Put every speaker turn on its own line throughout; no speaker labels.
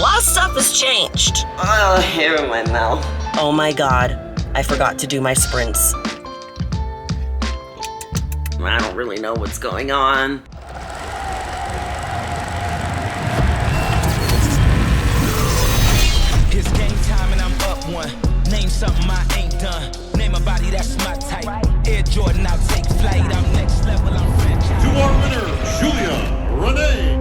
lot of stuff has changed.
Oh, hair in my mouth.
Oh my God, I forgot to do my sprints.
I don't really know what's going on.
It's game time and I'm up one. Name something I ain't done. Name a body that's my type. Air Jordan, I'll take flight. I'm next level, I'm franchise.
To our winner, Julia Rene.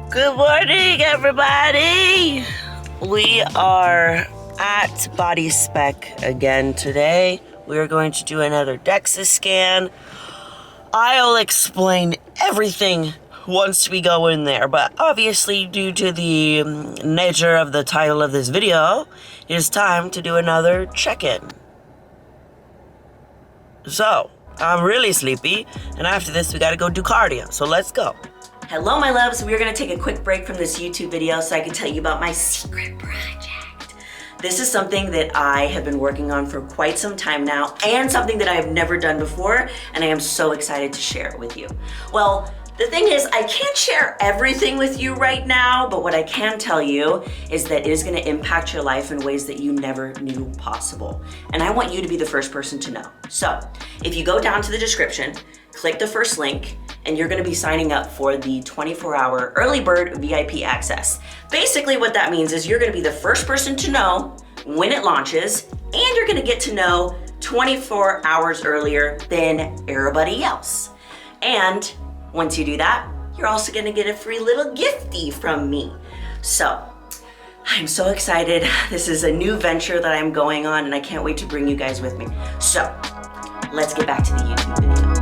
Good morning, everybody. We are at Body Spec again today. We are going to do another Dexa scan. I'll explain everything once we go in there, but obviously due to the nature of the title of this video, it is time to do another check-in. So, I'm really sleepy, and after this we gotta go do cardio, so let's go. Hello, my loves. We're gonna take a quick break from this YouTube video so I can tell you about my secret project. This is something that I have been working on for quite some time now, and something that I have never done before, and I am so excited to share it with you. Well, the thing is, I can't share everything with you right now, but what I can tell you is that it is gonna impact your life in ways that you never knew possible. And I want you to be the first person to know. So, if you go down to the description, click the first link, and you're gonna be signing up for the 24-hour early bird VIP access. Basically what that means is you're gonna be the first person to know when it launches, and you're gonna get to know 24 hours earlier than everybody else. And once you do that, you're also gonna get a free little gifty from me. So, I'm so excited. This is a new venture that I'm going on, and I can't wait to bring you guys with me. So, let's get back to the YouTube video.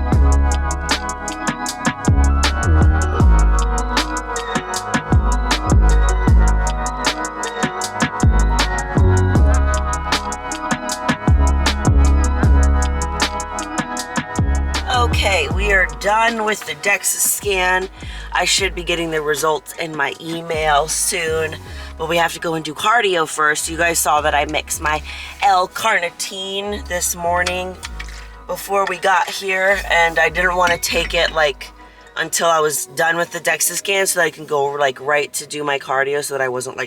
Okay, we are done with the Dexa scan. I should be getting the results in my email soon, but we have to go and do cardio first. You guys saw that I mixed my L-carnitine this morning before we got here, and I didn't want to take it until I was done with the Dexa scan so that I can go right to do my cardio so that I wasn't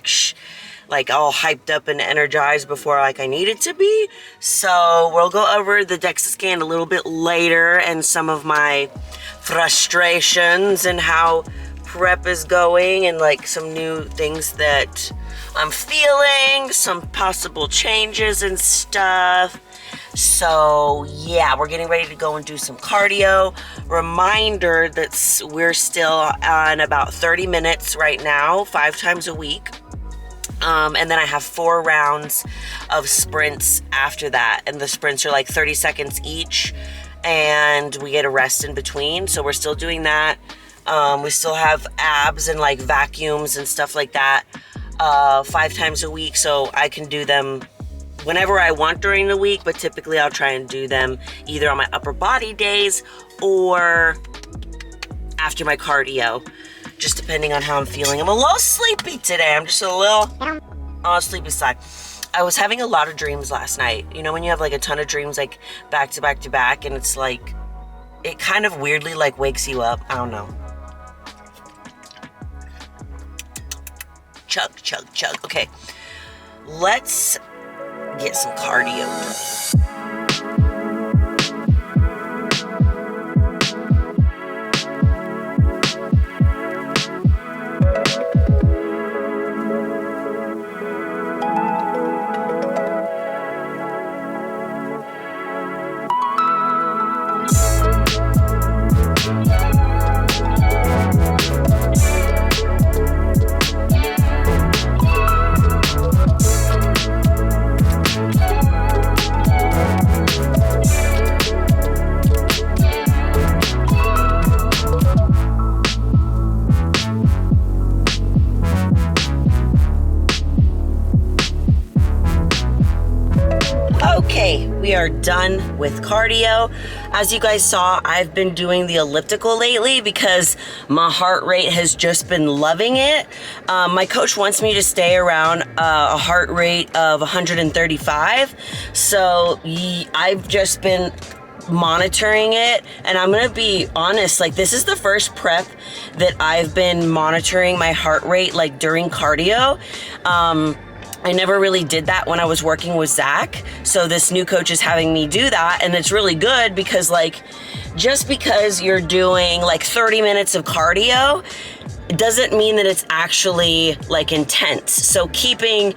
all hyped up and energized before I needed to be. So we'll go over the Dexa scan a little bit later and some of my frustrations and how prep is going and some new things that I'm feeling, some possible changes and stuff. So yeah, we're getting ready to go and do some cardio. Reminder that we're still on about 30 minutes right now, 5 times a week. And then I have 4 rounds of sprints after that. And the sprints are 30 seconds each. And we get a rest in between. So we're still doing that. We still have abs and vacuums and stuff like that 5 times a week. So I can do them whenever I want during the week, but typically I'll try and do them either on my upper body days or after my cardio, just depending on how I'm feeling. I'm a little sleepy today. I'm just a little on the sleepy side. I was having a lot of dreams last night. You know, when you have like a ton of dreams like back to back to back, and it's like, it kind of weirdly like wakes you up. I don't know. Chug, chug, chug. Okay, let's get some cardio done. Okay, we are done with cardio. As you guys saw, I've been doing the elliptical lately because my heart rate has just been loving it. My coach wants me to stay around a heart rate of 135. So I've just been monitoring it, and I'm gonna be honest, like this is the first prep that I've been monitoring my heart rate like during cardio. I never really did that when I was working with Zach. So this new coach is having me do that, and it's really good because like, just because you're doing like 30 minutes of cardio, it doesn't mean that it's actually like intense. So keeping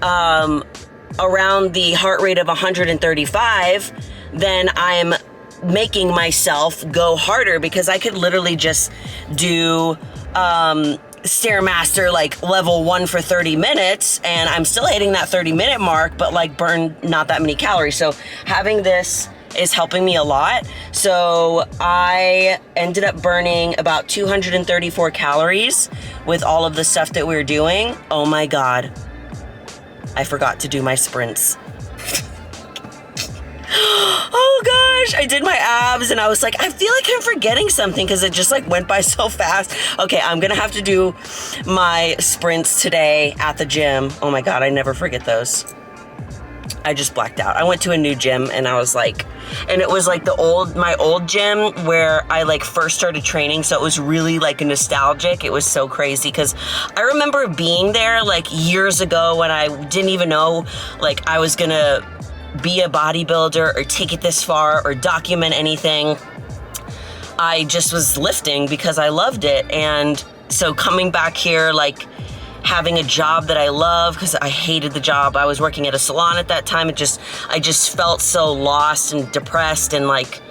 around the heart rate of 135, then I'm making myself go harder because I could literally just do Stairmaster like level 1 for 30 minutes and I'm still hitting that 30-minute mark, but like burn not that many calories. So having this is helping me a lot. So I ended up burning about 234 calories with all of the stuff that we were doing. Oh my God, I forgot to do my sprints. Oh gosh, I did my abs and I was like, I feel like I'm forgetting something because it just like went by so fast. Okay, I'm gonna have to do my sprints today at the gym. Oh my God, I never forget those. I just blacked out. I went to a new gym and I was like, and it was like my old gym where I like first started training. So it was really like nostalgic. It was so crazy because I remember being there like years ago when I didn't even know like I was gonna be a bodybuilder or take it this far or document anything. I just was lifting because I loved it. And so coming back here, like having a job that I love, because I hated the job. I was working at a salon at that time. I just felt so lost and depressed and like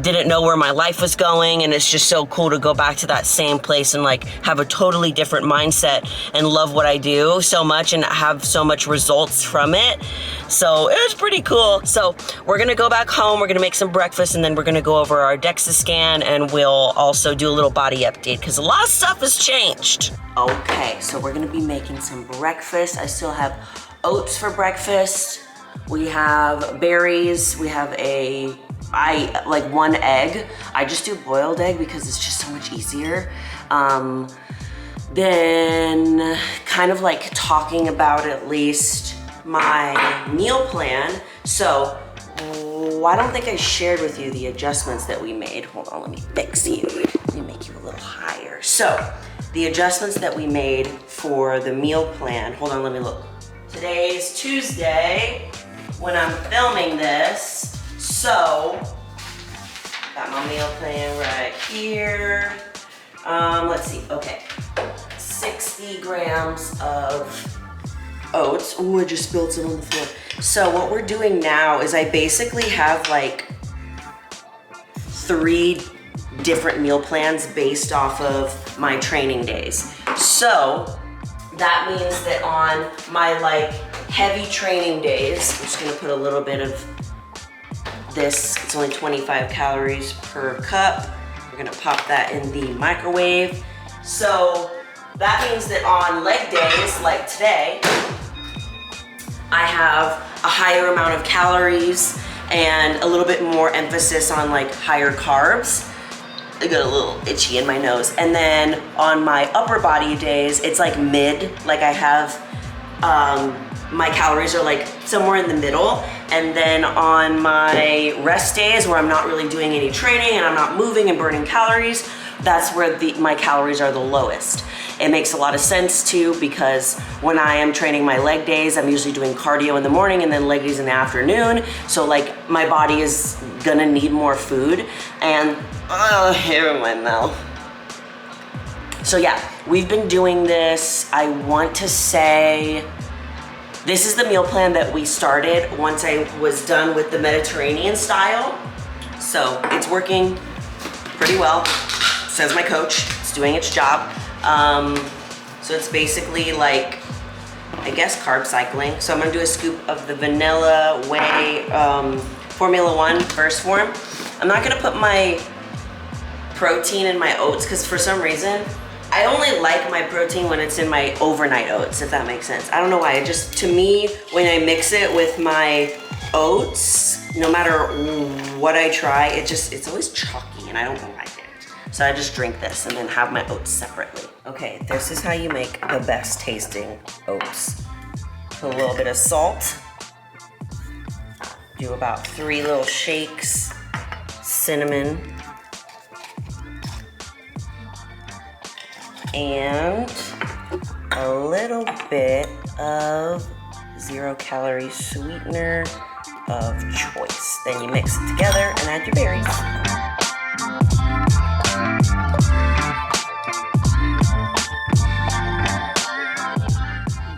didn't know where my life was going. And it's just so cool to go back to that same place and like have a totally different mindset and love what I do so much and have so much results from it. So it was pretty cool. So we're gonna go back home, we're gonna make some breakfast, and then we're gonna go over our Dexa scan, and we'll also do a little body update because a lot of stuff has changed. Okay, so we're gonna be making some breakfast. I still have oats for breakfast. We have berries, we have like one egg. I just do boiled egg because it's just so much easier. Then kind of like talking about at least my meal plan. So I don't think I shared with you the adjustments that we made. Hold on, let me fix you. Let me make you a little higher. So the adjustments that we made for the meal plan. Hold on, let me look. Today's Tuesday when I'm filming this. So, got my meal plan right here. Let's see, okay. 60 grams of oats. Oh, I just spilled some on the floor. So what we're doing now is I basically have like 3 different meal plans based off of my training days. So that means that on my like heavy training days, I'm just gonna put a little bit of this, it's only 25 calories per cup. We're gonna pop that in the microwave. So that means that on leg days, like today, I have a higher amount of calories and a little bit more emphasis on like higher carbs. I got a little itchy in my nose. And then on my upper body days, it's like mid, like I have, my calories are like somewhere in the middle. And then on my rest days where I'm not really doing any training and I'm not moving and burning calories, that's where my calories are the lowest. It makes a lot of sense too, because when I am training my leg days, I'm usually doing cardio in the morning and then leg days in the afternoon. So like my body is gonna need more food and
hair in my mouth.
so yeah, we've been doing this. I want to say, this is the meal plan that we started once I was done with the Mediterranean style. So it's working pretty well, says my coach. It's doing its job. So it's basically like, I guess, carb cycling. So I'm gonna do a scoop of the vanilla whey Formula 1 first form. I'm not gonna put my protein in my oats because for some reason, I only like my protein when it's in my overnight oats, if that makes sense. I don't know why, it just, to me, when I mix it with my oats, no matter what I try, it's always chalky and I don't like it. So I just drink this and then have my oats separately. Okay, this is how you make the best tasting oats. Put a little bit of salt. Do about 3 little shakes. Cinnamon. And a little bit of 0-calorie sweetener of choice. Then you mix it together and add your berries.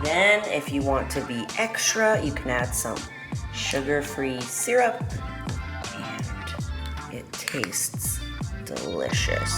Then, if you want to be extra, you can add some sugar-free syrup, and it tastes delicious.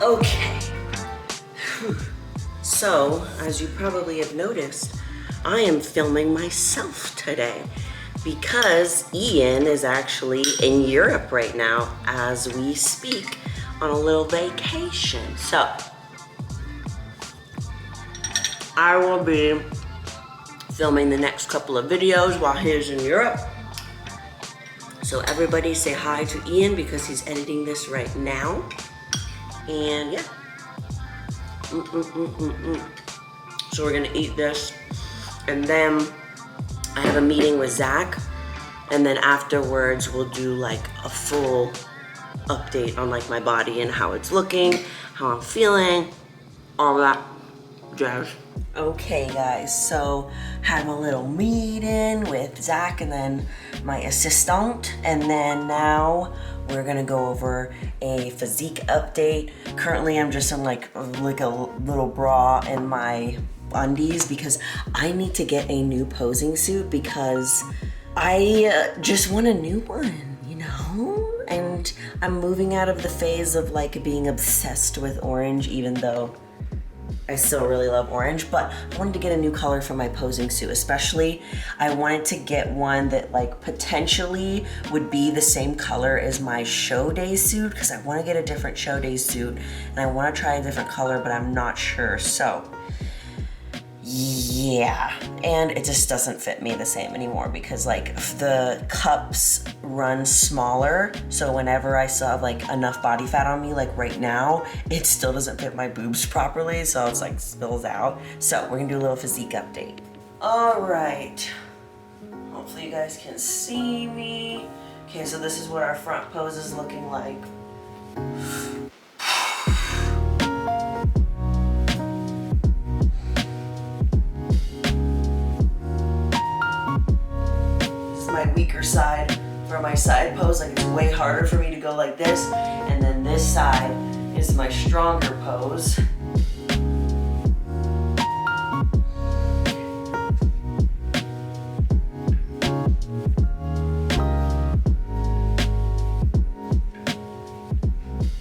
Okay, so as you probably have noticed, I am filming myself today because Ian is actually in Europe right now as we speak on a little vacation. So I will be filming the next couple of videos while he's in Europe. So everybody say hi to Ian because he's editing this right now. And yeah. So we're gonna eat this. And then I have a meeting with Zach. And then afterwards we'll do like a full update on like my body and how it's looking, how I'm feeling, all that jazz. Okay guys, so had a little meeting with Zach and then my assistant, and then now we're gonna go over a physique update. Currently I'm just in like a little bra and my undies because I need to get a new posing suit because I just want a new one, you know? And I'm moving out of the phase of like being obsessed with orange, even though I still really love orange, but I wanted to get a new color for my posing suit. Especially, I wanted to get one that like potentially would be the same color as my show day suit because I want to get a different show day suit and I want to try a different color, but I'm not sure. So Yeah, and it just doesn't fit me the same anymore because like the cups run smaller, so whenever I still have like enough body fat on me, like right now, it still doesn't fit my boobs properly, so it's like spills out. So we're gonna do a little physique update. All right, hopefully you guys can see me. Okay, so this is what our front pose is looking like. My weaker side for my side pose. Like it's way harder for me to go like this, and then this side is my stronger pose.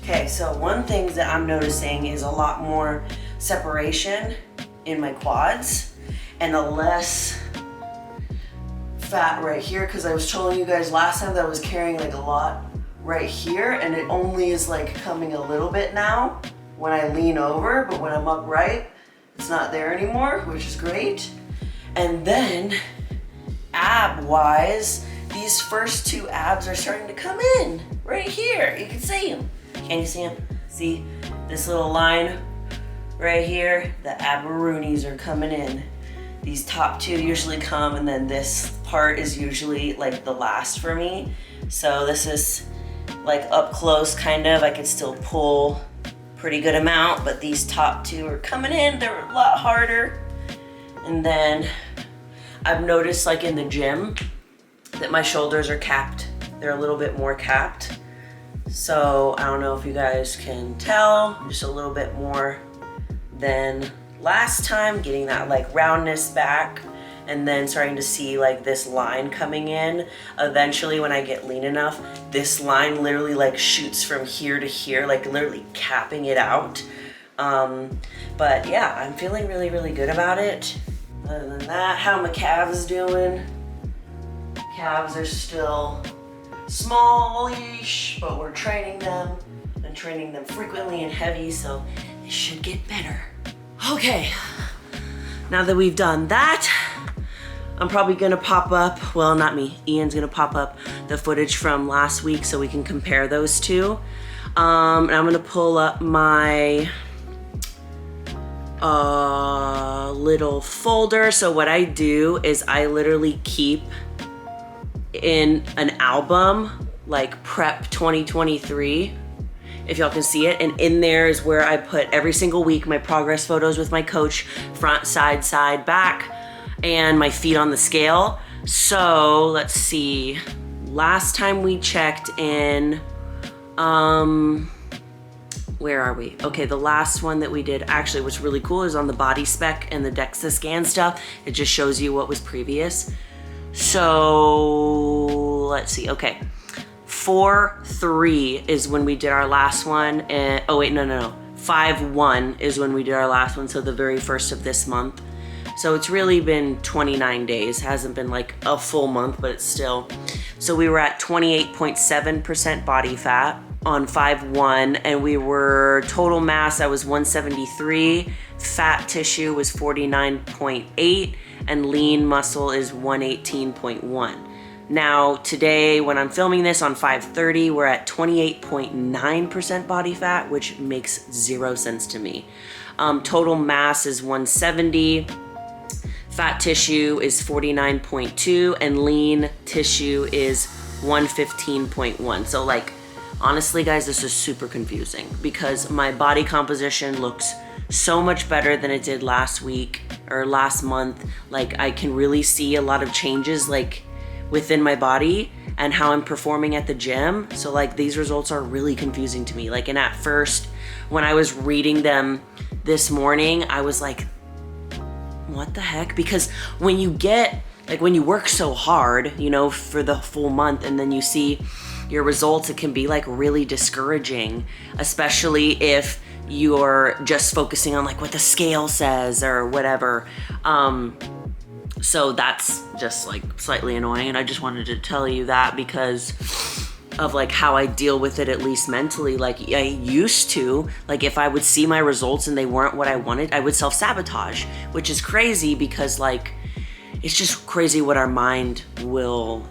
Okay, so one thing that I'm noticing is a lot more separation in my quads and a less fat right here, because I was telling you guys last time that I was carrying like a lot right here, and it only is like coming a little bit now when I lean over, but when I'm upright it's not there anymore, which is great. And then ab wise, these first two abs are starting to come in right here. You can see them. Can you see them? See this little line right here? The ab-roonies are coming in. These top two usually come, and then this part is usually like the last for me. So this is like up close kind of. I can still pull pretty good amount, but these top two are coming in. They're a lot harder. And then I've noticed like in the gym that my shoulders are capped. They're a little bit more capped. So I don't know if you guys can tell, just a little bit more than last time, getting that like roundness back, and then starting to see like this line coming in. Eventually when I get lean enough, this line literally like shoots from here to here, like literally capping it out. But yeah, I'm feeling really, really good about it. Other than that, how are my calves doing? Calves are still small-ish, but we're training them and training them frequently and heavy, so they should get better. Okay, now that we've done that, I'm probably gonna pop up, well, not me, Ian's gonna pop up the footage from last week so we can compare those two. And I'm gonna pull up my little folder. So what I do is I literally keep in an album like Prep 2023, if y'all can see it, and in there is where I put every single week my progress photos with my coach, front, side, back, and my feet on the scale. So let's see, last time we checked in, where are we? Okay, the last one that we did, actually what's really cool is on the body spec and the Dexa scan stuff. It just shows you what was previous. So let's see, okay. 4-3 is when we did our last one, and oh wait, no. 5-1 is when we did our last one, so the very first of this month. So it's really been 29 days, hasn't been like a full month, but it's still. So we were at 28.7% body fat on 5-1, and we were total mass, I was 173, fat tissue was 49.8, and lean muscle is 118.1. Now today, when I'm filming this on 5:30, we're at 28.9% body fat, which makes 0 sense to me. Total mass is 170, fat tissue is 49.2, and lean tissue is 115.1. So like, honestly guys, this is super confusing because my body composition looks so much better than it did last week or last month. Like I can really see a lot of changes like within my body and how I'm performing at the gym. So like these results are really confusing to me. Like, and at first when I was reading them this morning, I was like, what the heck? Because when you get, like when you work so hard, you know, for the full month and then you see your results, it can be like really discouraging, especially if you're just focusing on like what the scale says or whatever. So that's just like slightly annoying, and I just wanted to tell you that because of like how I deal with it, at least mentally. Like I used to, like if I would see my results and they weren't what I wanted, I would self-sabotage, which is crazy because like, it's just crazy what our mind will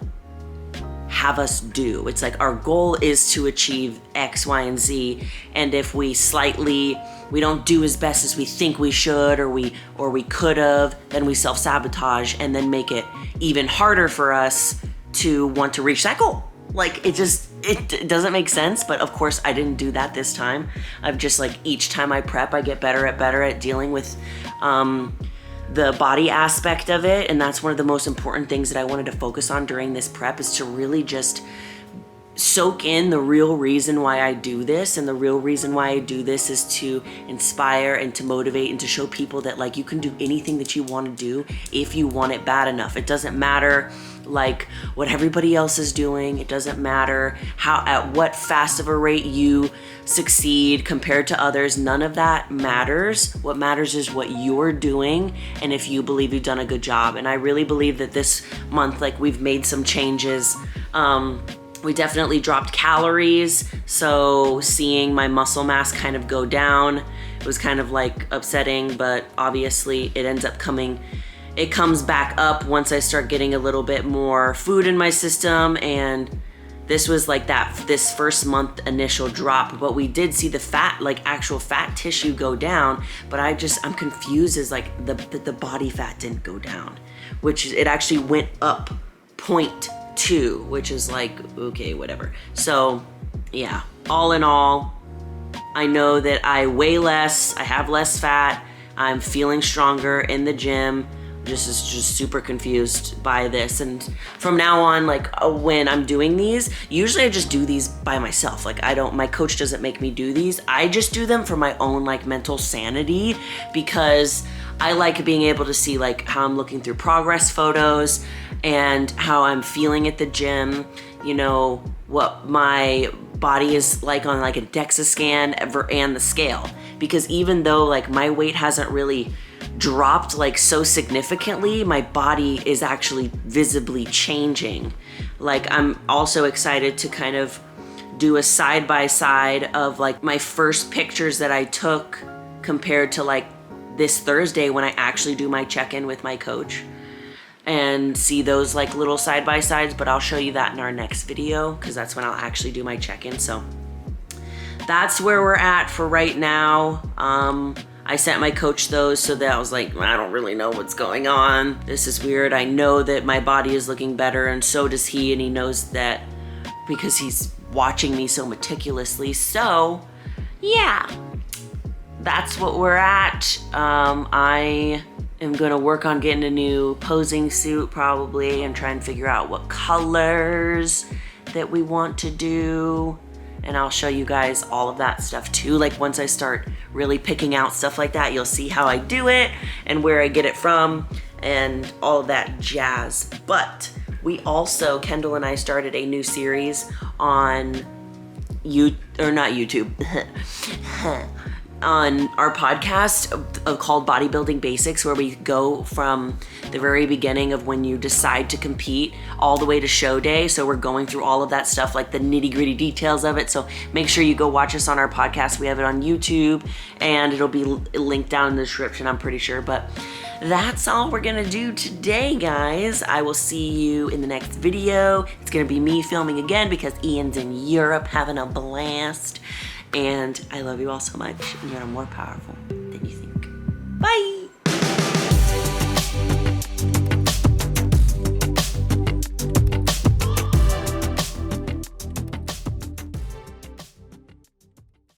have us do. It's like our goal is to achieve X, Y, and Z. And if we don't do as best as we think we should, or we could have, then we self-sabotage and then make it even harder for us to want to reach that goal. Like it doesn't make sense, but of course I didn't do that this time. I've just like, each time I prep, I get better at dealing with the body aspect of it. And that's one of the most important things that I wanted to focus on during this prep, is to really just soak in the real reason why I do this. And the real reason why I do this is to inspire and to motivate and to show people that like you can do anything that you want to do if you want it bad enough. It doesn't matter like what everybody else is doing. It doesn't matter at what fast of a rate you succeed compared to others. None of that matters. What matters is what you're doing and if you believe you've done a good job. And I really believe that this month, like we've made some changes. We definitely dropped calories. So seeing my muscle mass kind of go down, it was kind of like upsetting, but obviously it comes back up once I start getting a little bit more food in my system. And this was like this first month initial drop, but we did see the fat, like actual fat tissue go down. But I'm confused as like the body fat didn't go down, which it actually went up 0.2, which is like, okay, whatever. So yeah, all in all, I know that I weigh less, I have less fat, I'm feeling stronger in the gym. Just super confused by this. And from now on, like when I'm doing these, usually I just do these by myself. Like my coach doesn't make me do these. I just do them for my own like mental sanity, because I like being able to see like how I'm looking through progress photos and how I'm feeling at the gym, you know, what my body is like on like a Dexa scan and the scale. Because even though like my weight hasn't really dropped like so significantly, my body is actually visibly changing. Like I'm also excited to kind of do a side-by-side of like my first pictures that I took compared to like this Thursday when I actually do my check-in with my coach, and see those like little side-by-sides. But I'll show you that in our next video, because that's when I'll actually do my check-in. So that's where we're at for right now. I sent my coach those so that I was like, I don't really know what's going on. This is weird. I know that my body is looking better, and so does he, and he knows that because he's watching me so meticulously. So yeah, that's what we're at. I am gonna work on getting a new posing suit probably, and try and figure out what colors that we want to do. And I'll show you guys all of that stuff too. Like once I start really picking out stuff like that, you'll see how I do it and where I get it from and all of that jazz. But we also, Kendall and I started a new series on YouTube, on our podcast called Bodybuilding Basics, where we go from the very beginning of when you decide to compete all the way to show day. So we're going through all of that stuff, like the nitty-gritty details of it. So make sure you go watch us on our podcast. We have it on YouTube, and it'll be linked down in the description, I'm pretty sure. But that's all we're gonna do today, guys. I will see you in the next video. It's gonna be me filming again because Ian's in Europe having a blast. And I love you all so much, and you're more powerful than you think. Bye!